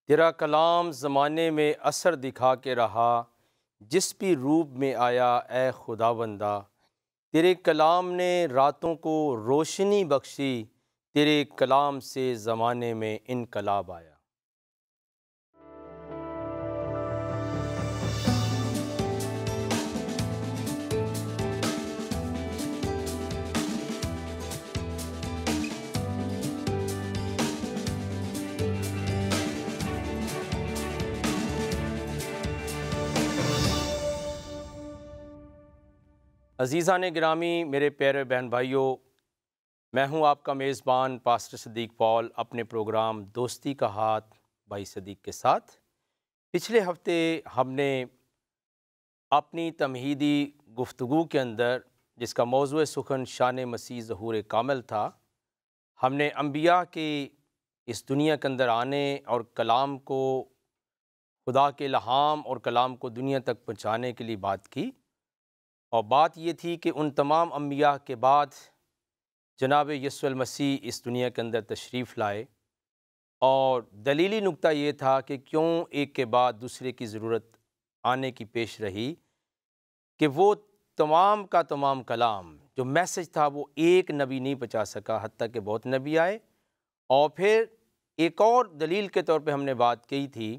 تیرا کلام زمانے میں اثر دکھا کے رہا، جس بھی روپ میں آیا اے خداوندہ۔ تیرے کلام نے راتوں کو روشنی بخشی، تیرے کلام سے زمانے میں انقلاب آیا۔ عزیزان گرامی، میرے پیارے بہن بھائیوں، میں ہوں آپ کا میزبان پاسٹر صدیق پال اپنے پروگرام دوستی کا ہاتھ بھائی صدیق کے ساتھ۔ پچھلے ہفتے ہم نے اپنی تمہیدی گفتگو کے اندر، جس کا موضوع سخن شان مسیح ظہور کامل تھا، ہم نے انبیاء کے اس دنیا کے اندر آنے اور کلام کو، خدا کے الہام اور کلام کو دنیا تک پہنچانے کے لیے بات کی، اور بات یہ تھی کہ ان تمام انبیاء کے بعد جناب یسوع المسیح اس دنیا کے اندر تشریف لائے، اور دلیلی نکتہ یہ تھا کہ کیوں ایک کے بعد دوسرے کی ضرورت آنے کی پیش رہی، کہ وہ تمام کا تمام کلام جو میسج تھا وہ ایک نبی نہیں پہنچا سکا، حتیٰ کہ بہت نبی آئے۔ اور پھر ایک اور دلیل کے طور پہ ہم نے بات کی تھی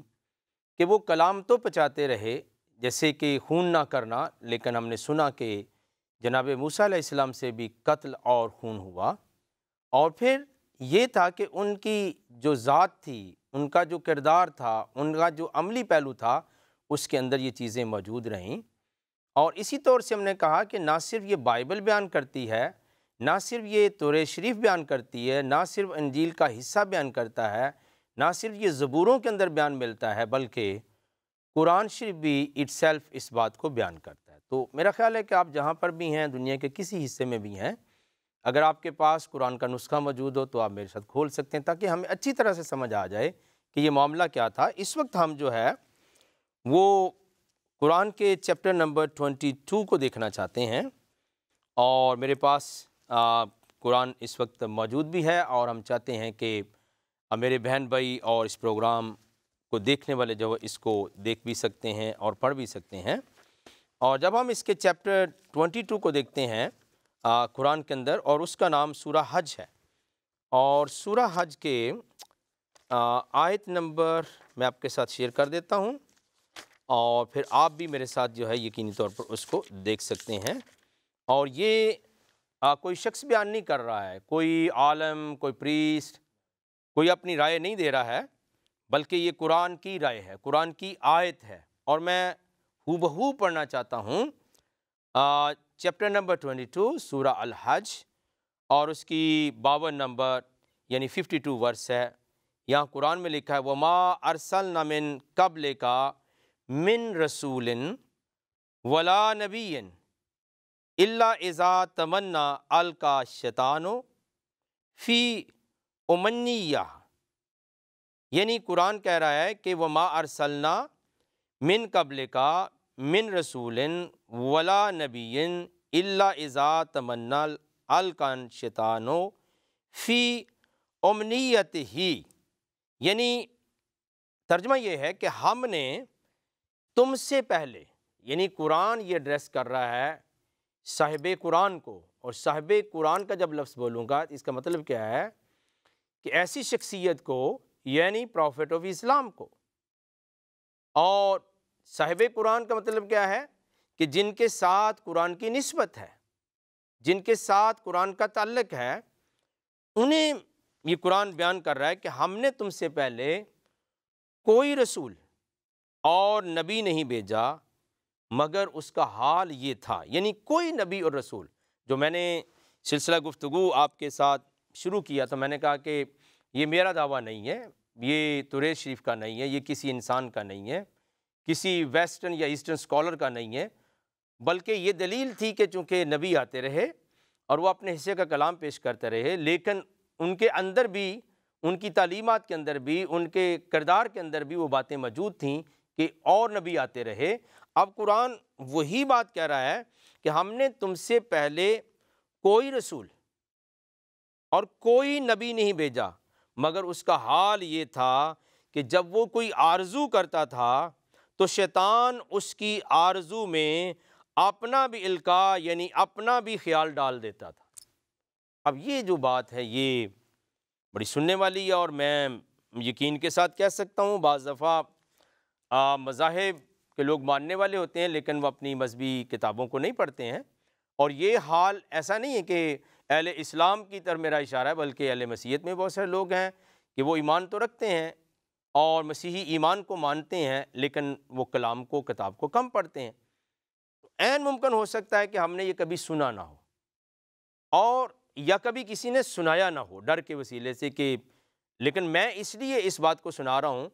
کہ وہ کلام تو پہنچاتے رہے، جیسے کہ خون نہ کرنا، لیکن ہم نے سنا کہ جناب موسیٰ علیہ السلام سے بھی قتل اور خون ہوا، اور پھر یہ تھا کہ ان کی جو ذات تھی، ان کا جو کردار تھا، ان کا جو عملی پہلو تھا، اس کے اندر یہ چیزیں موجود رہیں۔ اور اسی طور سے ہم نے کہا کہ نہ صرف یہ بائبل بیان کرتی ہے، نہ صرف یہ تورات شریف بیان کرتی ہے، نہ صرف انجیل کا حصہ بیان کرتا ہے، نہ صرف یہ زبوروں کے اندر بیان ملتا ہے، بلکہ قرآن شریف بھی اٹ سیلف اس بات کو بیان کرتا ہے۔ تو میرا خیال ہے کہ آپ جہاں پر بھی ہیں، دنیا کے کسی حصے میں بھی ہیں، اگر آپ کے پاس قرآن کا نسخہ موجود ہو تو آپ میرے ساتھ کھول سکتے ہیں، تاکہ ہمیں اچھی طرح سے سمجھ آ جائے کہ یہ معاملہ کیا تھا۔ اس وقت ہم جو ہے وہ قرآن کے چیپٹر نمبر 22 کو دیکھنا چاہتے ہیں، اور میرے پاس قرآن اس وقت موجود بھی ہے، اور ہم چاہتے ہیں کہ میرے بہن بھائی اور اس پروگرام کو دیکھنے والے جو اس کو دیکھ بھی سکتے ہیں اور پڑھ بھی سکتے ہیں۔ اور جب ہم اس کے چیپٹر 22 کو دیکھتے ہیں قرآن کے اندر، اور اس کا نام سورہ حج ہے، اور سورہ حج کے آیت نمبر میں آپ کے ساتھ شیئر کر دیتا ہوں، اور پھر آپ بھی میرے ساتھ جو ہے یقینی طور پر اس کو دیکھ سکتے ہیں۔ اور یہ کوئی شخص بیان نہیں کر رہا ہے، کوئی عالم، کوئی پریسٹ، کوئی اپنی رائے نہیں دے رہا ہے، بلکہ یہ قرآن کی رائے ہے، قرآن کی آیت ہے، اور میں ہو بہو پڑھنا چاہتا ہوں چیپٹر نمبر 22 سورہ الحج، اور اس کی 52 نمبر یعنی 52 ورس ہے۔ یہاں قرآن میں لکھا ہے وَمَا أَرْسَلْنَا مِن قَبْلِكَ مِن رَسُولٍ وَلَا نَبِيٍّ إِلَّا إِذَا تَمَنَّىٰ أَلْقَىٰ الشَّيْطَانُ فِي أُمْنِيَّةٍ، یعنی قرآن کہہ رہا ہے کہ وَمَا أَرْسَلْنَا مِن قَبْلِكَ مِن رَسُولٍ وَلَا نَبِيٍّ إِلَّا إِذَا تَمَنَّىٰ أَلْقَىٰ الشَّيْطَانُ فِي أُمْنِيَّتِهِ، یعنی ترجمہ یہ ہے کہ ہم نے تم سے پہلے، یعنی قرآن یہ ایڈریس کر رہا ہے صاحب قرآن کو، اور صاحب قرآن کا جب لفظ بولوں گا اس کا مطلب کیا ہے کہ ایسی شخصیت کو، یعنی پروفٹ آف اسلام کو۔ اور صاحب قرآن کا مطلب کیا ہے کہ جن کے ساتھ قرآن کی نسبت ہے، جن کے ساتھ قرآن کا تعلق ہے، انہیں یہ قرآن بیان کر رہا ہے کہ ہم نے تم سے پہلے کوئی رسول اور نبی نہیں بھیجا مگر اس کا حال یہ تھا، یعنی کوئی نبی اور رسول۔ جو میں نے سلسلہ گفتگو آپ کے ساتھ شروع کیا تو میں نے کہا کہ یہ میرا دعویٰ نہیں ہے، یہ تورات شریف کا نہیں ہے، یہ کسی انسان کا نہیں ہے، کسی ویسٹرن یا ایسٹرن اسکالر کا نہیں ہے، بلکہ یہ دلیل تھی کہ چونکہ نبی آتے رہے اور وہ اپنے حصے کا کلام پیش کرتے رہے، لیکن ان کے اندر بھی، ان کی تعلیمات کے اندر بھی، ان کے کردار کے اندر بھی وہ باتیں موجود تھیں کہ اور نبی آتے رہے۔ اب قرآن وہی بات کہہ رہا ہے کہ ہم نے تم سے پہلے کوئی رسول اور کوئی نبی نہیں بھیجا مگر اس کا حال یہ تھا کہ جب وہ کوئی آرزو کرتا تھا تو شیطان اس کی آرزو میں اپنا بھی القاء یعنی اپنا بھی خیال ڈال دیتا تھا۔ اب یہ جو بات ہے یہ بڑی سننے والی ہے، اور میں یقین کے ساتھ کہہ سکتا ہوں بعض دفعہ مذاہب کے لوگ ماننے والے ہوتے ہیں لیکن وہ اپنی مذہبی کتابوں کو نہیں پڑھتے ہیں، اور یہ حال ایسا نہیں ہے کہ اہل اسلام کی طرف میرا اشارہ ہے، بلکہ اہل مسیحیت میں بہت سارے لوگ ہیں کہ وہ ایمان تو رکھتے ہیں اور مسیحی ایمان کو مانتے ہیں لیکن وہ کلام کو کتاب کو کم پڑھتے ہیں۔ عین ممکن ہو سکتا ہے کہ ہم نے یہ کبھی سنا نہ ہو، اور یا کبھی کسی نے سنایا نہ ہو ڈر کے وسیلے سے کہ، لیکن میں اس لیے اس بات کو سنا رہا ہوں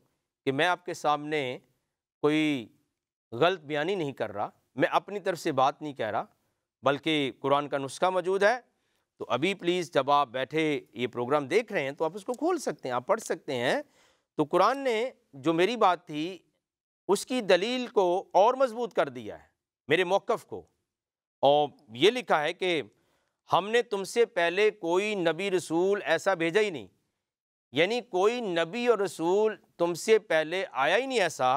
کہ میں آپ کے سامنے کوئی غلط بیانی نہیں کر رہا، میں اپنی طرف سے بات نہیں کہہ رہا، بلکہ قرآن کا نسخہ موجود ہے۔ تو ابھی پلیز جب آپ بیٹھے یہ پروگرام دیکھ رہے ہیں تو آپ اس کو کھول سکتے ہیں، آپ پڑھ سکتے ہیں۔ تو قرآن نے جو میری بات تھی اس کی دلیل کو اور مضبوط کر دیا ہے، میرے موقف کو، اور یہ لکھا ہے کہ ہم نے تم سے پہلے کوئی نبی رسول ایسا بھیجا ہی نہیں، یعنی کوئی نبی اور رسول تم سے پہلے آیا ہی نہیں ایسا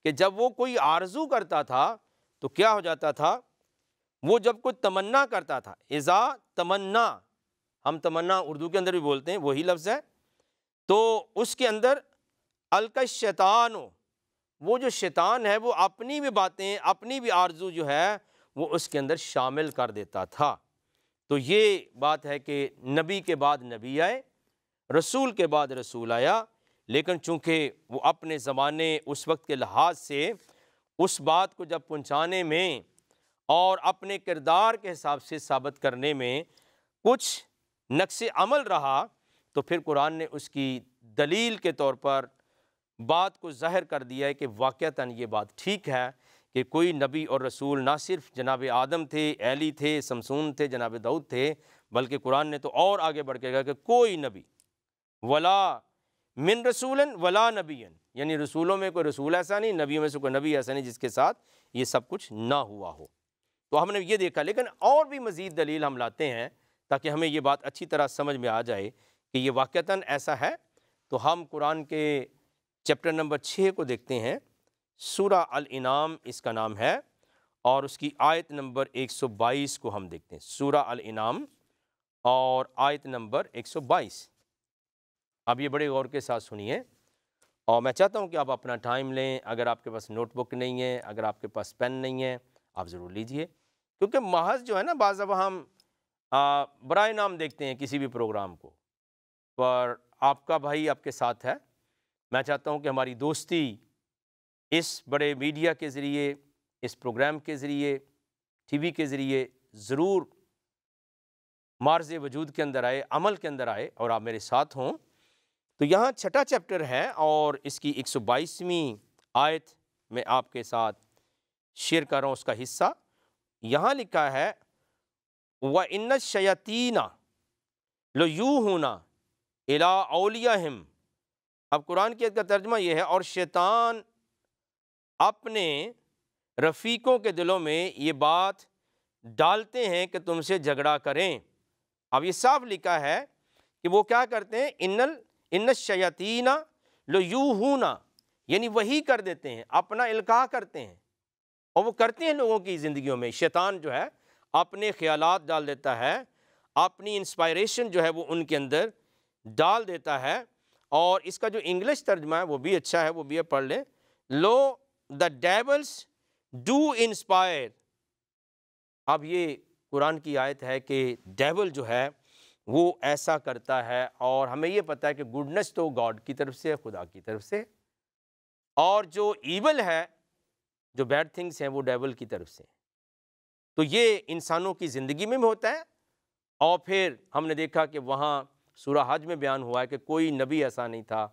کہ جب وہ کوئی آرزو کرتا تھا تو کیا ہو جاتا تھا، وہ جب کوئی تمنا کرتا تھا، اذا تمنا، ہم تمنا اردو کے اندر بھی بولتے ہیں، وہی لفظ ہے، تو اس کے اندر القی الشیطان، وہ جو شیطان ہے وہ اپنی بھی باتیں، اپنی بھی آرزو جو ہے وہ اس کے اندر شامل کر دیتا تھا۔ تو یہ بات ہے کہ نبی کے بعد نبی آئے، رسول کے بعد رسول آیا، لیکن چونکہ وہ اپنے زمانے اس وقت کے لحاظ سے اس بات کو جب پہنچانے میں اور اپنے کردار کے حساب سے ثابت کرنے میں کچھ نقص عمل رہا، تو پھر قرآن نے اس کی دلیل کے طور پر بات کو ظاہر کر دیا ہے کہ واقعتاً یہ بات ٹھیک ہے کہ کوئی نبی اور رسول نہ صرف جناب آدم تھے، ایلی تھے، سمسون تھے، جناب داؤد تھے، بلکہ قرآن نے تو اور آگے بڑھ کے کہا کہ کوئی نبی ولا من رسول ولا نبی، یعنی رسولوں میں کوئی رسول ایسا نہیں، نبیوں میں سے کوئی نبی ایسا نہیں جس کے ساتھ یہ سب کچھ نہ ہوا ہو۔ تو ہم نے یہ دیکھا، لیکن اور بھی مزید دلیل ہم لاتے ہیں تاکہ ہمیں یہ بات اچھی طرح سمجھ میں آ جائے کہ یہ واقعتاً ایسا ہے۔ تو ہم قرآن کے چیپٹر نمبر 6 کو دیکھتے ہیں، سورہ الانعام اس کا نام ہے، اور اس کی آیت نمبر 122 کو ہم دیکھتے ہیں، سورہ الانعام اور آیت نمبر 122۔ اب یہ بڑے غور کے ساتھ سنیے، اور میں چاہتا ہوں کہ آپ اپنا ٹائم لیں، اگر آپ کے پاس نوٹ بک نہیں ہے، اگر آپ کے پاس پین نہیں ہے، آپ ضرور لیجئے، کیونکہ محض جو ہے نا بعض دفعہ ہم برائے نام دیکھتے ہیں کسی بھی پروگرام کو، پر آپ کا بھائی آپ کے ساتھ ہے۔ میں چاہتا ہوں کہ ہماری دوستی اس بڑے میڈیا کے ذریعے، اس پروگرام کے ذریعے، ٹی وی کے ذریعے ضرور معرض وجود کے اندر آئے، عمل کے اندر آئے، اور آپ میرے ساتھ ہوں۔ تو یہاں چھٹا چیپٹر ہے اور اس کی 122ویں آیت میں آپ کے ساتھ شیئر کر رہا ہوں اس کا حصہ۔ یہاں لکھا ہے وَإِنَّ الشَّيَاطِينَ لَيُوحُونَ إِلَىٰ أَوْلِيَائِهِمْ۔ اب قرآن کی آیت کا ترجمہ یہ ہے، اور شیطان اپنے رفیقوں کے دلوں میں یہ بات ڈالتے ہیں کہ تم سے جھگڑا کریں۔ اب یہ صاف لکھا ہے کہ وہ کیا کرتے ہیں، ان الشیاطین لیوحون، یعنی وہی کر دیتے ہیں، اپنا القاء کرتے ہیں، اور وہ کرتے ہیں لوگوں کی زندگیوں میں۔ شیطان جو ہے اپنے خیالات ڈال دیتا ہے، اپنی انسپائریشن جو ہے وہ ان کے اندر ڈال دیتا ہے، اور اس کا جو انگلش ترجمہ ہے وہ بھی اچھا ہے، وہ بھی پڑھ لیں، لو دا ڈیولس ڈو انسپائر۔ اب یہ قرآن کی آیت ہے کہ ڈیول جو ہے وہ ایسا کرتا ہے، اور ہمیں یہ پتہ ہے کہ گڈنس تو گاڈ کی طرف سے، خدا کی طرف سے، اور جو ایول ہے، جو بیڈ تھنگس ہیں، وہ ڈیول کی طرف سے۔ تو یہ انسانوں کی زندگی میں بھی ہوتا ہے، اور پھر ہم نے دیکھا کہ وہاں سورہ حج میں بیان ہوا ہے کہ کوئی نبی ایسا نہیں تھا،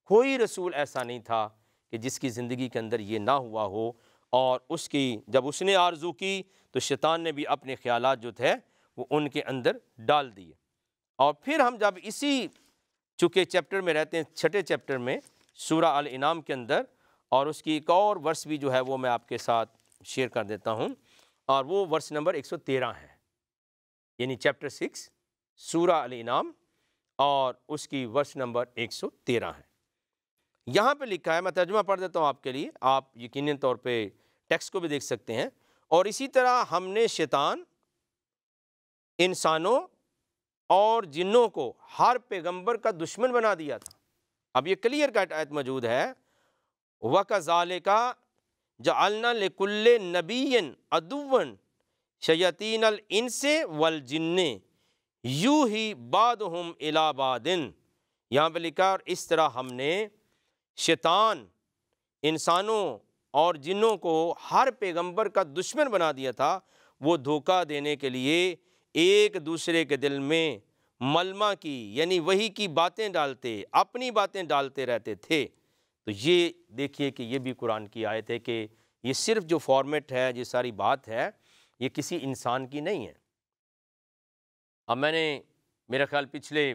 کوئی رسول ایسا نہیں تھا کہ جس کی زندگی کے اندر یہ نہ ہوا ہو، اور اس کی جب اس نے آرزو کی تو شیطان نے بھی اپنے خیالات جو تھے وہ ان کے اندر ڈال دیے۔ اور پھر ہم جب اسی چونکہ چیپٹر میں رہتے ہیں، چھٹے چیپٹر میں سورہ الانعام کے اندر، اور اس کی ایک اور ورس بھی جو ہے وہ میں آپ کے ساتھ شیئر کر دیتا ہوں، اور وہ ورس نمبر 113 ہے، یعنی چیپٹر 6 سورہ الانعام اور اس کی ورس نمبر 113 ہے۔ یہاں پہ لکھا ہے، میں ترجمہ پڑھ دیتا ہوں آپ کے لیے، آپ یقیناً طور پہ ٹیکسٹ کو بھی دیکھ سکتے ہیں۔ اور اسی طرح ہم نے شیطان، انسانوں اور جنوں کو ہر پیغمبر کا دشمن بنا دیا تھا۔ اب یہ کلیئر کٹ آیت موجود ہے، وَكَذَلِكَ جَعَلْنَا لِكُلِّ نَبِيٍّ عَدُوًّا شَيَاطِينَ الْإِنسِ وَالْجِنِّ یُوحِی بَعْضُهُمْ إِلیٰ بَعْضٍ۔ یہاں پہ لکھا، اور اس طرح ہم نے شیطان، انسانوں اور جنوں کو ہر پیغمبر کا دشمن بنا دیا تھا، وہ دھوکہ دینے کے لیے ایک دوسرے کے دل میں ملمہ کی، یعنی وہی کی باتیں ڈالتے، اپنی باتیں ڈالتے رہتے تھے۔ تو یہ دیکھیے کہ یہ بھی قرآن کی آیت ہے کہ یہ صرف جو فارمیٹ ہے، یہ ساری بات ہے، یہ کسی انسان کی نہیں ہے۔ اب میں نے میرا خیال پچھلے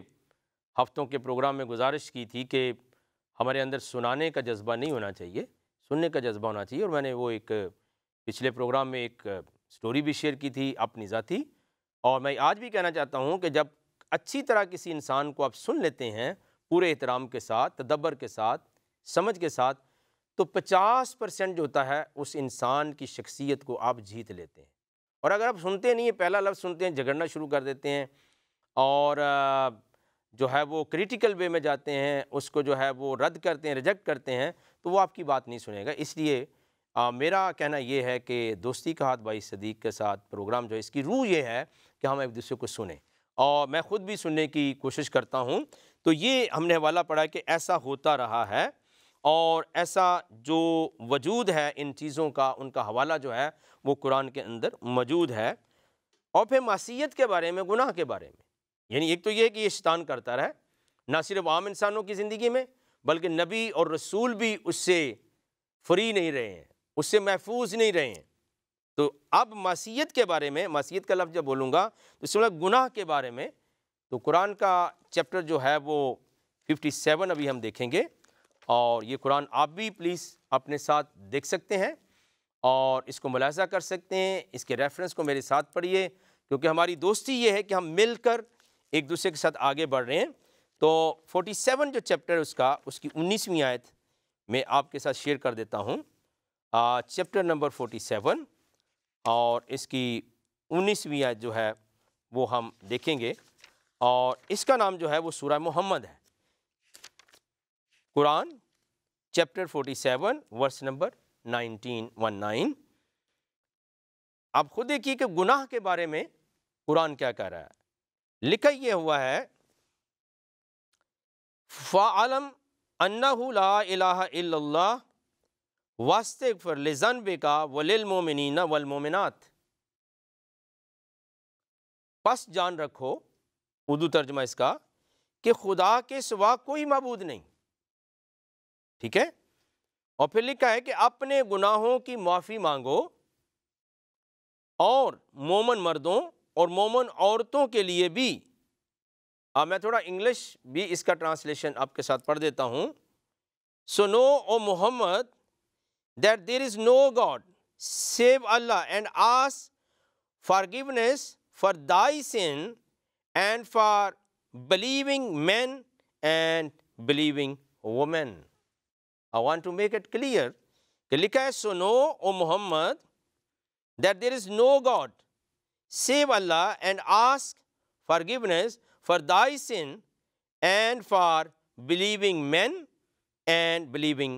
ہفتوں کے پروگرام میں گزارش کی تھی کہ ہمارے اندر سنانے کا جذبہ نہیں ہونا چاہیے، سننے کا جذبہ ہونا چاہیے، اور میں نے وہ ایک پچھلے پروگرام میں ایک سٹوری بھی شیئر کی تھی اپنی ذاتی، اور میں آج بھی کہنا چاہتا ہوں کہ جب اچھی طرح کسی انسان کو آپ سن لیتے ہیں پورے احترام کے ساتھ، تدبر کے ساتھ، سمجھ کے ساتھ، تو 50% جو ہوتا ہے اس انسان کی شخصیت کو آپ جیت لیتے ہیں۔ اور اگر آپ سنتے نہیں ہیں، پہلا لفظ سنتے ہیں جھگڑنا شروع کر دیتے ہیں، اور جو ہے وہ کریٹیکل وے میں جاتے ہیں، اس کو جو ہے وہ رد کرتے ہیں، ریجیکٹ کرتے ہیں، تو وہ آپ کی بات نہیں سنے گا۔ اس لیے میرا کہنا یہ ہے کہ دوستی کا ہاتھ بائی صدیق کے ساتھ پروگرام جو ہے، اس کی روح یہ ہے کہ ہم ایک دوسرے کو سنیں، اور میں خود بھی سننے کی کوشش کرتا ہوں۔ تو یہ ہم نے حوالہ پڑھا کہ ایسا ہوتا رہا ہے، اور ایسا جو وجود ہے ان چیزوں کا، ان کا حوالہ جو ہے وہ قرآن کے اندر موجود ہے۔ اور پھر معصیت کے بارے میں، گناہ کے بارے میں، یعنی ایک تو یہ ہے کہ یہ شیطان کرتا رہے، نہ صرف عام انسانوں کی زندگی میں، بلکہ نبی اور رسول بھی اس سے فری نہیں رہے ہیں، اس سے محفوظ نہیں رہے ہیں۔ تو اب معصیت کے بارے میں، معصیت کا لفظ جب بولوں گا تو اس میں گناہ کے بارے میں، تو قرآن کا چیپٹر جو ہے وہ 57 ابھی ہم دیکھیں گے، اور یہ قرآن آپ بھی پلیز اپنے ساتھ دیکھ سکتے ہیں اور اس کو ملاحظہ کر سکتے ہیں، اس کے ریفرنس کو میرے ساتھ پڑھیے، کیونکہ ہماری دوستی یہ ہے کہ ہم مل کر ایک دوسرے کے ساتھ آگے بڑھ رہے ہیں۔ تو 47 جو چیپٹر اس کی 19ویں آیت میں آپ کے ساتھ شیئر کر دیتا ہوں، چیپٹر نمبر 47 اور اس کی 19ویں آیت جو ہے وہ ہم دیکھیں گے، اور اس کا نام جو ہے وہ سورہ محمد ہے۔ قرآن چیپٹر 47 ورس نمبر 19 آپ خود دیکھیے کہ گناہ کے بارے میں قرآن کیا کہہ رہا ہے۔ لکھا یہ ہوا ہے، فَعَلَمْ أَنَّهُ لَا إِلَٰهَ إِلَّا اللَّهُ وَاسْتَغْفِرْ لِذَنْبِكَ وَلِلْمُؤْمِنِينَ وَالْمُؤْمِنَاتِ۔ پس جان رکھو، اردو ترجمہ اس کا، کہ خدا کے سوا کوئی معبود نہیں، ٹھیک ہے؟ اور پھر لکھا ہے کہ اپنے گناہوں کی معافی مانگو، اور مومن مردوں اور مومن عورتوں کے لیے بھی۔ میں تھوڑا انگلش بھی اس کا ٹرانسلیشن آپ کے ساتھ پڑھ دیتا ہوں۔ So know, O Muhammad, that there is no God save Allah, and ask forgiveness for thy sin and for believing men and believing women۔ I want to make it clear کہ لکھا ہے So know, O Muhammad, that there is no God save Allah, and ask forgiveness for thy sin and for believing men and believing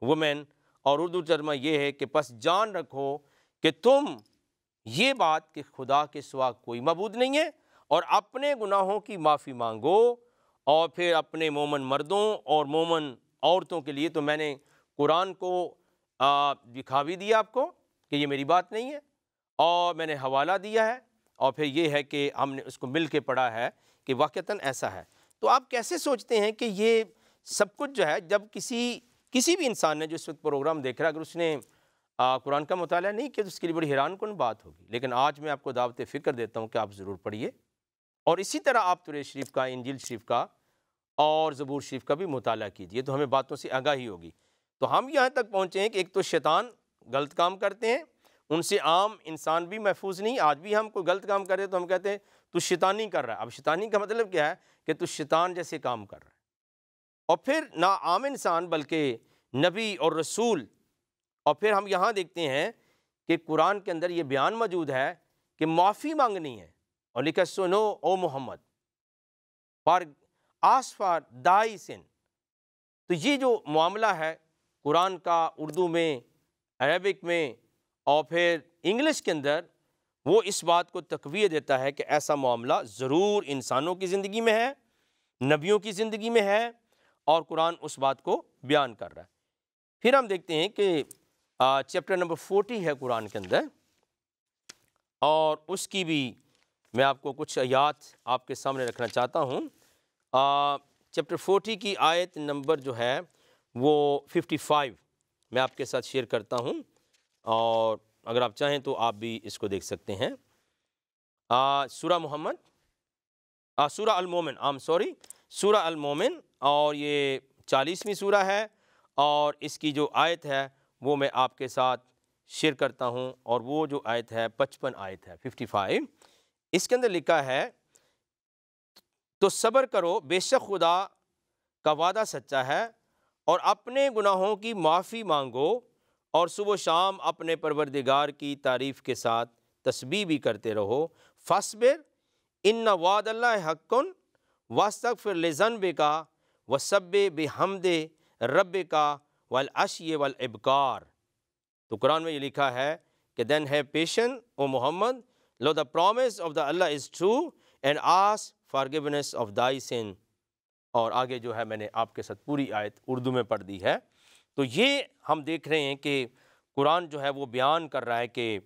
women۔ اور اردو ترجمہ یہ ہے کہ پس جان رکھو کہ تم یہ بات کہ خدا کے سوا کوئی معبود نہیں ہے، اور اپنے گناہوں کی معافی مانگو، اور پھر اپنے مومن مردوں اور مومن عورتوں کے لیے۔ تو میں نے قرآن کو دکھا بھی دیا آپ کو کہ یہ میری بات نہیں ہے، اور میں نے حوالہ دیا ہے، اور پھر یہ ہے کہ ہم نے اس کو مل کے پڑھا ہے کہ واقعتاً ایسا ہے۔ تو آپ کیسے سوچتے ہیں کہ یہ سب کچھ جو ہے، جب کسی بھی انسان نے جو اس وقت پروگرام دیکھ رہا ہے، اگر اس نے قرآن کا مطالعہ نہیں کیا تو اس کے لیے بڑی حیران کن بات ہوگی، لیکن آج میں آپ کو دعوت فکر دیتا ہوں کہ آپ ضرور پڑھیے، اور اسی طرح آپ تورات شریف کا، انجیل شریف کا اور زبور شریف کا بھی مطالعہ کیجیے، تو ہمیں باتوں سے آگاہی ہوگی۔ تو ہم یہاں تک پہنچے ہیں کہ ایک تو شیطان غلط کام کرتے ہیں، ان سے عام انسان بھی محفوظ نہیں۔ آج بھی ہم کوئی غلط کام کرے تو ہم کہتے ہیں تو شیطانی کر رہا ہے۔ اب شیطانی کا مطلب کیا ہے کہ تو شیطان جیسے کام کر رہا ہے۔ اور پھر نہ عام انسان بلکہ نبی اور رسول. اور پھر ہم یہاں دیکھتے ہیں کہ قرآن کے اندر یہ بیان موجود ہے کہ معافی مانگنی ہے، اور لکھا سنو او محمد فار آسک فار دائی سن. تو یہ جو معاملہ ہے قرآن کا اردو میں، عربک میں اور پھر انگلش کے اندر، وہ اس بات کو تقویت دیتا ہے کہ ایسا معاملہ ضرور انسانوں کی زندگی میں ہے، نبیوں کی زندگی میں ہے، اور قرآن اس بات کو بیان کر رہا ہے. پھر ہم دیکھتے ہیں کہ چیپٹر نمبر 40 ہے قرآن کے اندر، اور اس کی بھی میں آپ کو کچھ آیات آپ کے سامنے رکھنا چاہتا ہوں. چیپٹر 40 کی آیت نمبر جو ہے وہ 55 میں آپ کے ساتھ شیئر کرتا ہوں، اور اگر آپ چاہیں تو آپ بھی اس کو دیکھ سکتے ہیں. سورہ سورہ المومن سورہ المومن، اور یہ 40ویں سورہ ہے، اور اس کی جو آیت ہے وہ میں آپ کے ساتھ شیئر کرتا ہوں. اور وہ جو آیت ہے 55 آیت ہے 55. اس کے اندر لکھا ہے تو صبر کرو، بے شک خدا کا وعدہ سچا ہے، اور اپنے گناہوں کی معافی مانگو، اور صبح و شام اپنے پروردگار کی تعریف کے ساتھ تسبیح بھی کرتے رہو. فاصبر ان وعد اللہ حق واستغفر لذنبک وسبح بحمد ربک والعشی والابکار. تو قرآن میں یہ لکھا ہے کہ then have patience O Muhammad lo the promise of the Allah is true and ask forgiveness of thy sin. اور آگے جو ہے میں نے آپ کے ساتھ پوری آیت اردو میں پڑھ دی ہے. تو یہ ہم دیکھ رہے ہیں کہ قرآن جو ہے وہ بیان کر رہا ہے کہ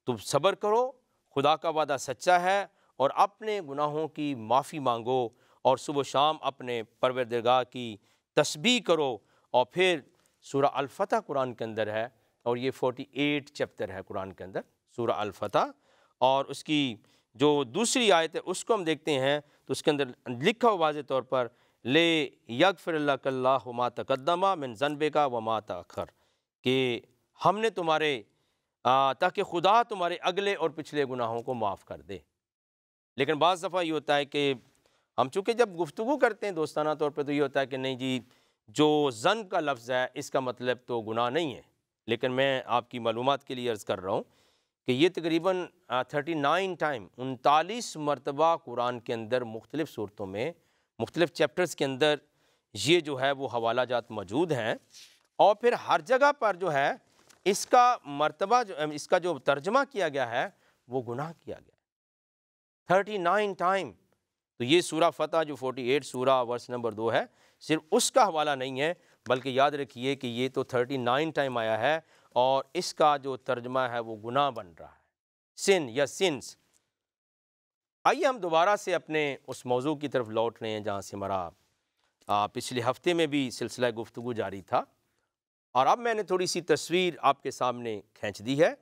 تم صبر کرو، خدا کا وعدہ سچا ہے، اور اپنے گناہوں کی معافی مانگو، اور صبح و شام اپنے پروردگار کی تسبیح کرو. اور پھر سورہ الفتح قرآن کے اندر ہے، اور یہ 48 چیپٹر ہے قرآن کے اندر سورہ الفتح. اور اس کی جو دوسری آیت ہے اس کو ہم دیکھتے ہیں تو اس کے اندر لکھا ہوا واضح طور پر لے یغفر لک اللہ ما تقدم من ذنبک وما تأخر، کہ ہم نے تمہارے تاکہ خدا تمہارے اگلے اور پچھلے گناہوں کو معاف کر دے. لیکن بعض دفعہ یہ ہوتا ہے کہ ہم چونکہ جب گفتگو کرتے ہیں دوستانہ طور پہ تو یہ ہوتا ہے کہ نہیں جی جو ذنب کا لفظ ہے اس کا مطلب تو گناہ نہیں ہے. لیکن میں آپ کی معلومات کے لیے عرض کر رہا ہوں کہ یہ تقریباً 39 مرتبہ قرآن کے اندر مختلف صورتوں میں مختلف چیپٹرز کے اندر یہ جو ہے وہ حوالہ جات موجود ہیں. اور پھر ہر جگہ پر جو ہے اس کا مرتبہ اس کا جو ترجمہ کیا گیا ہے وہ گناہ کیا گیا ہے 39 ٹائم. تو یہ سورہ فتح جو 48 سورہ ورس نمبر 2 ہے، صرف اس کا حوالہ نہیں ہے، بلکہ یاد رکھیے کہ یہ تو 39 ٹائم آیا ہے، اور اس کا جو ترجمہ ہے وہ گناہ بن رہا ہے، سن یا سنس. آئیے ہم دوبارہ سے اپنے اس موضوع کی طرف لوٹ رہے ہیں جہاں سے ہمارا پچھلے ہفتے میں بھی سلسلہ گفتگو جاری تھا. اور اب میں نے تھوڑی سی تصویر آپ کے سامنے کھینچ دی ہے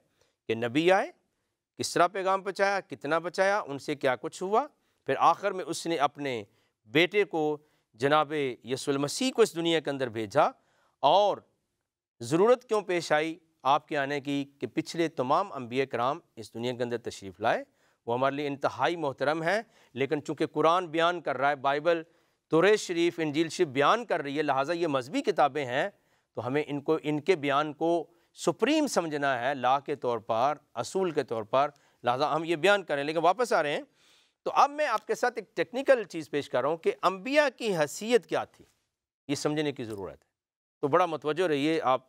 کہ نبی آئے، کس طرح پیغام پہنچایا، کتنا پہنچایا، ان سے کیا کچھ ہوا، پھر آخر میں اس نے اپنے بیٹے کو جناب یسوع المسیح کو اس دنیا کے اندر بھیجا. اور ضرورت کیوں پیش آئی آپ کے آنے کی کہ پچھلے تمام انبیاء کرام اس دنیا کے اندر تشریف لائے، وہ ہمارے لیے انتہائی محترم ہیں. لیکن چونکہ قرآن بیان کر رہا ہے، بائبل توریت شریف انجیل شریف بیان کر رہی ہے، لہٰذا یہ مذہبی کتابیں ہیں تو ہمیں ان کے بیان کو سپریم سمجھنا ہے، لا کے طور پر، اصول کے طور پر، لہٰذا ہم یہ بیان کریں. لیکن واپس آ رہے ہیں تو اب میں آپ کے ساتھ ایک ٹیکنیکل چیز پیش کر رہا ہوں کہ انبیاء کی حیثیت کیا تھی، یہ سمجھنے کی ضرورت ہے. تو بڑا متوجہ رہیے، آپ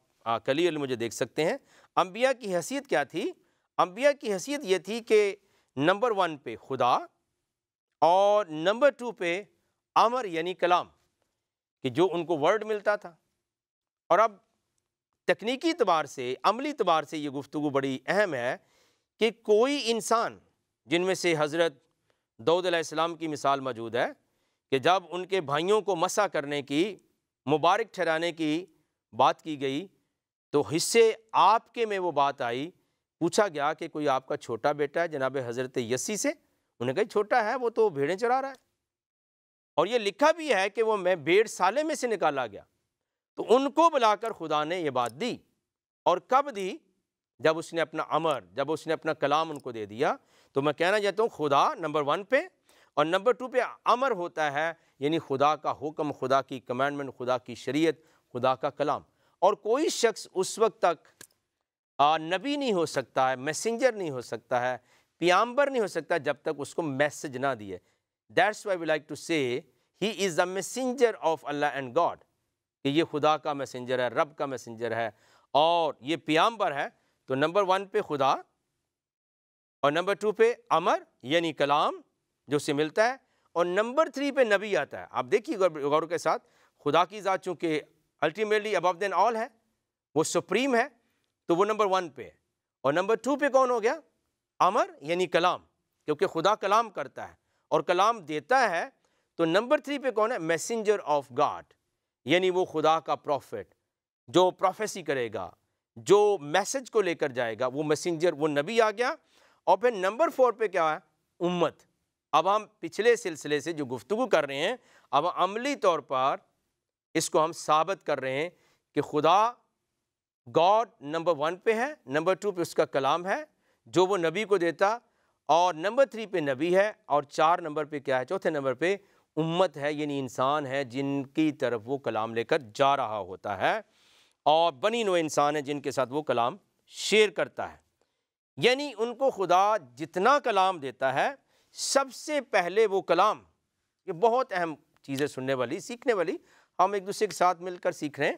کلیئرلی مجھے دیکھ سکتے ہیں. انبیاء کی حیثیت کیا تھی؟ انبیاء کی حیثیت یہ تھی کہ نمبر 1 پہ خدا، اور نمبر 2 پہ امر یعنی کلام، کہ جو ان کو ورڈ ملتا تھا. اور اب تکنیکی اعتبار سے، عملی اعتبار سے یہ گفتگو بڑی اہم ہے کہ کوئی انسان، جن میں سے حضرت داؤد علیہ السلام کی مثال موجود ہے کہ جب ان کے بھائیوں کو مسح کرنے کی، مبارک ٹھہرانے کی بات کی گئی تو حصے آپ کے میں وہ بات آئی، پوچھا گیا کہ کوئی آپ کا چھوٹا بیٹا ہے جناب حضرت یسی سے؟ انہوں نے کہا چھوٹا ہے، وہ تو بھیڑیں چرا رہا ہے. اور یہ لکھا بھی ہے کہ وہ میں بھیڑ سالے میں سے نکالا گیا. تو ان کو بلا کر خدا نے یہ بات دی. اور کب دی؟ جب اس نے اپنا امر، جب اس نے اپنا کلام ان کو دے دیا. تو میں کہنا چاہتا ہوں خدا نمبر 1 پہ، اور نمبر 2 پہ امر ہوتا ہے، یعنی خدا کا حکم، خدا کی کمانڈمنٹ، خدا کی شریعت، خدا کا کلام۔ اور کوئی شخص اس وقت تک نبی نہیں ہو سکتا ہے، میسنجر نہیں ہو سکتا ہے، پیامبر نہیں ہو سکتا جب تک اس کو میسج نہ دیے۔ That's why we like to say he is the messenger of Allah and God, کہ یہ خدا کا میسنجر ہے، رب کا میسنجر ہے اور یہ پیامبر ہے۔ تو نمبر 1 پہ خدا، اور نمبر 2 پہ امر یعنی کلام جو اسے ملتا ہے، اور نمبر 3 پہ نبی آتا ہے۔ آپ دیکھیے غور کے ساتھ، خدا کی ذات چونکہ الٹیمیٹلی ابو دین آل ہے، وہ سپریم ہے، تو وہ نمبر 1 پہ ہے۔ اور نمبر 2 پہ کون ہو گیا؟ امر یعنی کلام، کیونکہ خدا کلام کرتا ہے اور کلام دیتا ہے۔ تو نمبر 3 پہ کون ہے؟ میسنجر آف گاڈ، یعنی وہ خدا کا پروفٹ جو پروفیسی کرے گا، جو میسج کو لے کر جائے گا، وہ میسنجر، وہ نبی آ گیا۔ اور پھر نمبر 4 پہ کیا ہے؟ امت۔ اب ہم پچھلے سلسلے سے جو گفتگو کر رہے ہیں، اب عملی طور پر اس کو ہم ثابت کر رہے ہیں کہ خدا گاڈ نمبر 1 پہ ہے، نمبر 2 پہ اس کا کلام ہے جو وہ نبی کو دیتا، اور نمبر 3 پہ نبی ہے، اور 4 نمبر پہ کیا ہے؟ چوتھے نمبر پہ امت ہے، یعنی انسان ہے جن کی طرف وہ کلام لے کر جا رہا ہوتا ہے، اور بنی نوع انسان ہے جن کے ساتھ وہ کلام شیئر کرتا ہے۔ یعنی ان کو خدا جتنا کلام دیتا ہے، سب سے پہلے وہ کلام، یہ بہت اہم چیزیں سننے والی، سیکھنے والی، ہم ایک دوسرے کے ساتھ مل کر سیکھ رہے ہیں۔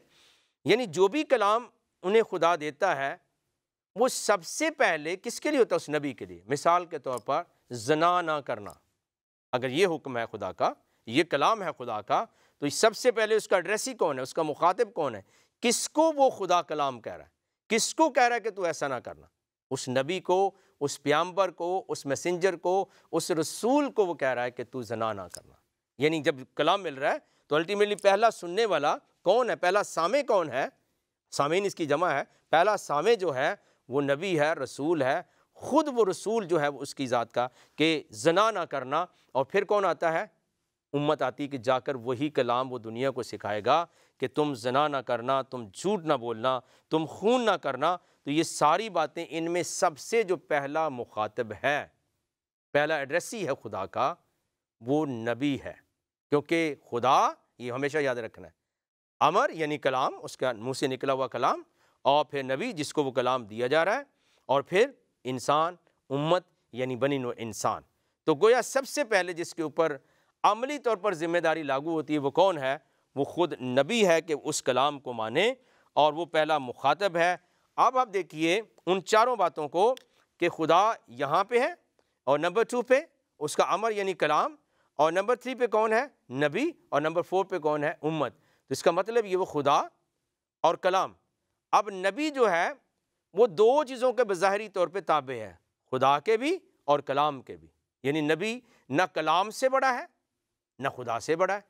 یعنی جو بھی کلام انہیں خدا دیتا ہے، وہ سب سے پہلے کس کے لیے ہوتا ہے؟ اس نبی کے لیے۔ مثال کے طور پر زنا نہ کرنا، اگر یہ حکم ہے خدا کا، یہ کلام ہے خدا کا، تو سب سے پہلے اس کا ایڈریس ہی کون ہے؟ اس کا مخاطب کون ہے؟ کس کو وہ خدا کلام کہہ رہا ہے؟ کس کو کہہ رہا ہے کہ تو ایسا نہ کرنا؟ اس نبی کو، اس پیامبر کو، اس میسنجر کو، اس رسول کو وہ کہہ رہا ہے کہ تو زنا نہ کرنا۔ یعنی جب کلام مل رہا ہے تو الٹیمیٹلی پہلا سننے والا کون ہے؟ پہلا سامع کون ہے؟ سامعین اس کی جمع ہے۔ پہلا سامع جو ہے وہ نبی ہے، رسول ہے، خود وہ رسول جو ہے وہ اس کی ذات کا، کہ زنا نہ کرنا۔ اور پھر کون آتا ہے؟ امت آتی، کہ جا کر وہی کلام وہ دنیا کو سکھائے گا کہ تم زنا نہ کرنا، تم جھوٹ نہ بولنا، تم خون نہ کرنا۔ تو یہ ساری باتیں، ان میں سب سے جو پہلا مخاطب ہے، پہلا ایڈریسی ہے خدا کا، وہ نبی ہے۔ کیونکہ خدا، یہ ہمیشہ یاد رکھنا ہے، امر یعنی کلام، اس کا منہ سے نکلا ہوا کلام، اور پھر نبی جس کو وہ کلام دیا جا رہا ہے، اور پھر انسان، امت یعنی بنی نوع انسان۔ تو گویا سب سے پہلے جس کے اوپر عملی طور پر ذمہ داری لاگو ہوتی ہے وہ کون ہے؟ وہ خود نبی ہے، کہ اس کلام کو مانے، اور وہ پہلا مخاطب ہے۔ اب آپ دیکھیے ان چاروں باتوں کو، کہ خدا یہاں پہ ہے، اور نمبر 2 پہ اس کا امر یعنی کلام، اور نمبر 3 پہ کون ہے؟ نبی، اور نمبر 4 پہ کون ہے؟ امت۔ تو اس کا مطلب یہ وہ خدا اور کلام۔ اب نبی جو ہے وہ 2 چیزوں کے بظاہری طور پہ تابع ہے، خدا کے بھی اور کلام کے بھی۔ یعنی نبی نہ کلام سے بڑا ہے نہ خدا سے بڑا ہے۔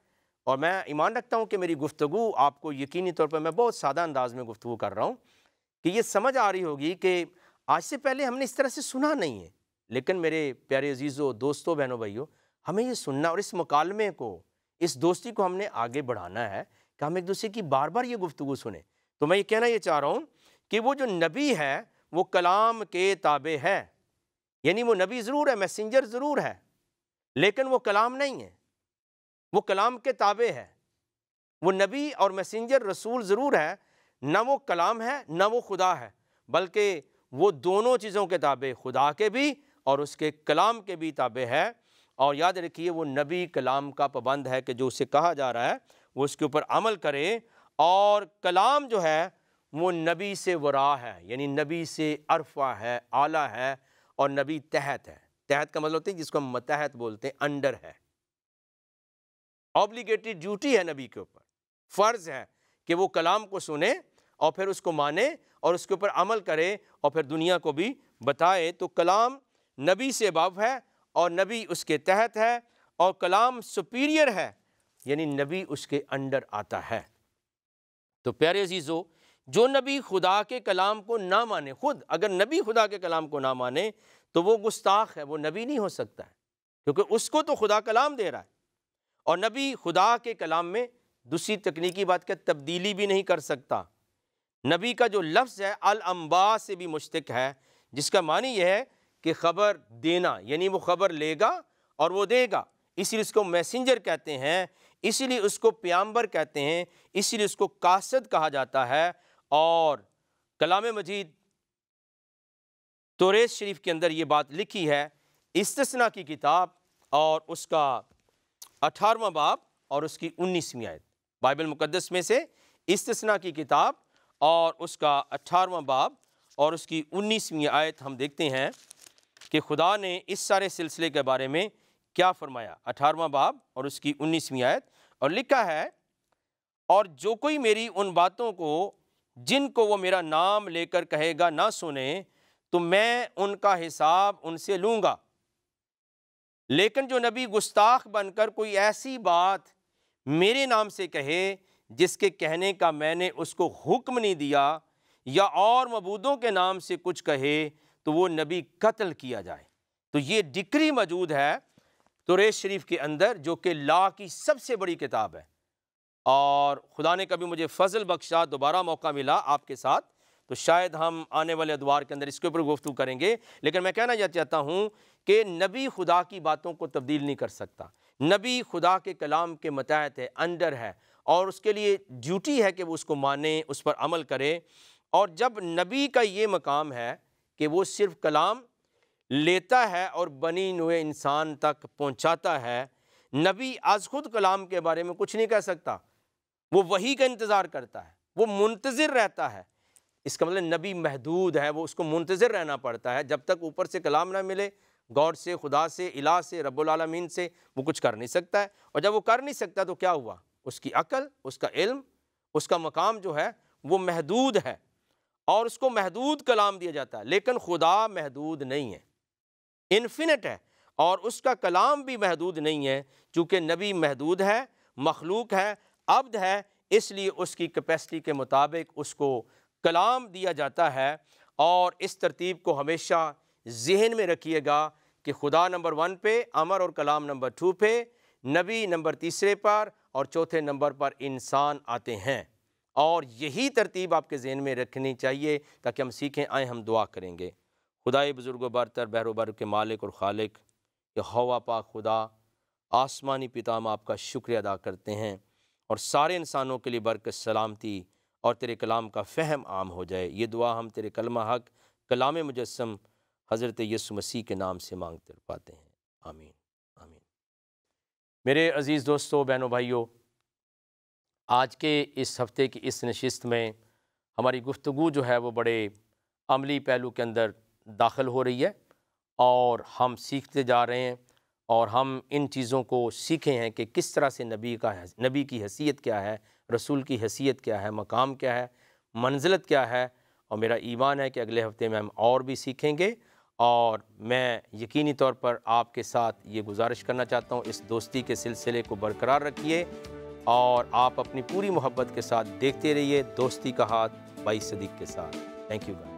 اور میں ایمان رکھتا ہوں کہ میری گفتگو آپ کو یقینی طور پر، میں بہت سادہ انداز میں گفتگو کر رہا ہوں، کہ یہ سمجھ آ رہی ہوگی کہ آج سے پہلے ہم نے اس طرح سے سنا نہیں ہے، لیکن میرے پیارے عزیزوں، دوستوں، بہنوں، بھائیوں، ہمیں یہ سننا اور اس مکالمے کو، اس دوستی کو ہم نے آگے بڑھانا ہے، کہ ہم ایک دوسرے کی بار بار یہ گفتگو سنیں۔ تو میں یہ کہنا یہ چاہ رہا ہوں کہ وہ جو نبی ہے وہ کلام کے تابع ہے۔ یعنی وہ نبی ضرور ہے، میسنجر ضرور ہے، لیکن وہ کلام نہیں ہے، وہ کلام کے تابع ہے۔ وہ نبی اور میسنجر، رسول ضرور ہے، نہ وہ کلام ہے نہ وہ خدا ہے، بلکہ وہ دونوں چیزوں کے تابع، خدا کے بھی اور اس کے کلام کے بھی تابع ہے۔ اور یاد رکھیے وہ نبی کلام کا پابند ہے، کہ جو اسے کہا جا رہا ہے وہ اس کے اوپر عمل کرے، اور کلام جو ہے وہ نبی سے ورا ہے، یعنی نبی سے عرفہ ہے، اعلیٰ ہے، اور نبی تحت ہے۔ تحت کا مطلب ہوتا ہے جس کو ہم متحت بولتے ہیں، انڈر ہے، اوبلیگیٹری ڈیوٹی ہے نبی کے اوپر، فرض ہے کہ وہ کلام کو سنے اور پھر اس کو مانے اور اس کے اوپر عمل کرے، اور پھر دنیا کو بھی بتائے۔ تو کلام نبی سے ابو ہے، اور نبی اس کے تحت ہے، اور کلام سپیریئر ہے، یعنی نبی اس کے انڈر آتا ہے۔ تو پیارے عزیزو، جو نبی خدا کے کلام کو نہ مانے، خود اگر نبی خدا کے کلام کو نہ مانے تو وہ گستاخ ہے، وہ نبی نہیں ہو سکتا ہے، کیونکہ اس کو تو خدا کلام دے رہا ہے، اور نبی خدا کے کلام میں دوسری تکنیکی بات کہ تبدیلی بھی نہیں کر سکتا۔ نبی کا جو لفظ ہے الانباء سے بھی مشتق ہے، جس کا معنی یہ ہے کہ خبر دینا، یعنی وہ خبر لے گا اور وہ دے گا۔ اسی لیے اس کو میسنجر کہتے ہیں، اسی لیے اس کو پیامبر کہتے ہیں، اسی لیے اس کو قاصد کہا جاتا ہے۔ اور کلام مجید توریت شریف کے اندر یہ بات لکھی ہے، استثناء کی کتاب اور اس کا 18واں باب اور اس کی 19ویں آیت، بائبل مقدس میں سے استثناء کی کتاب اور اس کا 18واں باب اور اس کی 19ویں آیت ہم دیکھتے ہیں کہ خدا نے اس سارے سلسلے کے بارے میں کیا فرمایا۔ 18واں باب اور اس کی 19ویں آیت، اور لکھا ہے، اور جو کوئی میری ان باتوں کو جن کو وہ میرا نام لے کر کہے گا نہ سنے تو میں ان کا حساب ان سے لوں گا، لیکن جو نبی گستاخ بن کر کوئی ایسی بات میرے نام سے کہے جس کے کہنے کا میں نے اس کو حکم نہیں دیا، یا اور معبودوں کے نام سے کچھ کہے تو وہ نبی قتل کیا جائے۔ تو یہ ڈکری موجود ہے توریت شریف کے اندر، جو کہ لا کی سب سے بڑی کتاب ہے، اور خدا نے کبھی مجھے فضل بخشا، دوبارہ موقع ملا آپ کے ساتھ، تو شاید ہم آنے والے ادوار کے اندر اس کے اوپر گفتگو کریں گے۔ لیکن میں کہنا یہ چاہتا ہوں کہ نبی خدا کی باتوں کو تبدیل نہیں کر سکتا، نبی خدا کے کلام کے متحد ہے، انڈر ہے، اور اس کے لیے ڈیوٹی ہے کہ وہ اس کو مانے، اس پر عمل کرے۔ اور جب نبی کا یہ مقام ہے کہ وہ صرف کلام لیتا ہے اور بنی نوع انسان تک پہنچاتا ہے، نبی از خود کلام کے بارے میں کچھ نہیں کہہ سکتا، وہ وحی کا انتظار کرتا ہے، وہ منتظر رہتا ہے۔ اس کا مطلب نبی محدود ہے، وہ اس کو منتظر رہنا پڑتا ہے جب تک اوپر سے کلام نہ ملے، گاڈ سے، خدا سے، الہ سے، رب العالمین سے، وہ کچھ کر نہیں سکتا ہے۔ اور جب وہ کر نہیں سکتا تو کیا ہوا؟ اس کی عقل، اس کا علم، اس کا مقام جو ہے وہ محدود ہے، اور اس کو محدود کلام دیا جاتا ہے۔ لیکن خدا محدود نہیں ہے، انفینٹ ہے، اور اس کا کلام بھی محدود نہیں ہے، چونکہ نبی محدود ہے، مخلوق ہے، عبد ہے، اس لیے اس کی کیپیسٹی کے مطابق اس کو کلام دیا جاتا ہے۔ اور اس ترتیب کو ہمیشہ ذہن میں رکھیے گا کہ خدا نمبر 1 پہ، امر اور کلام نمبر 2 پہ، نبی نمبر 3 پر، اور چوتھے نمبر پر انسان آتے ہیں۔ اور یہی ترتیب آپ کے ذہن میں رکھنی چاہیے تاکہ ہم سیکھیں۔ آئیں ہم دعا کریں گے۔ خدائے بزرگ و برتر، بحر و بر کے مالک اور خالق، یہوہ پاک خدا، آسمانی پتا، ہم آپ کا شکریہ ادا کرتے ہیں، اور سارے انسانوں کے لیے برکت، سلامتی اور تیرے کلام کا فہم عام ہو جائے۔ یہ دعا ہم تیرے کلمہ حق، کلام مجسم حضرت یسوع مسیح کے نام سے مانگتے پاتے ہیں، آمین آمین۔ میرے عزیز دوستو، بہنوں، بھائیوں، آج کے اس ہفتے کی اس نشست میں ہماری گفتگو جو ہے وہ بڑے عملی پہلو کے اندر داخل ہو رہی ہے، اور ہم سیکھتے جا رہے ہیں، اور ہم ان چیزوں کو سیکھے ہیں کہ کس طرح سے نبی کی حیثیت کیا ہے، رسول کی حیثیت کیا ہے، مقام کیا ہے، منزلت کیا ہے۔ اور میرا ایمان ہے کہ اگلے ہفتے میں ہم اور بھی سیکھیں گے، اور میں یقینی طور پر آپ کے ساتھ یہ گزارش کرنا چاہتا ہوں، اس دوستی کے سلسلے کو برقرار رکھیے، اور آپ اپنی پوری محبت کے ساتھ دیکھتے رہیے دوستی کا ہاتھ بائی صدیق کے ساتھ۔ Thank you.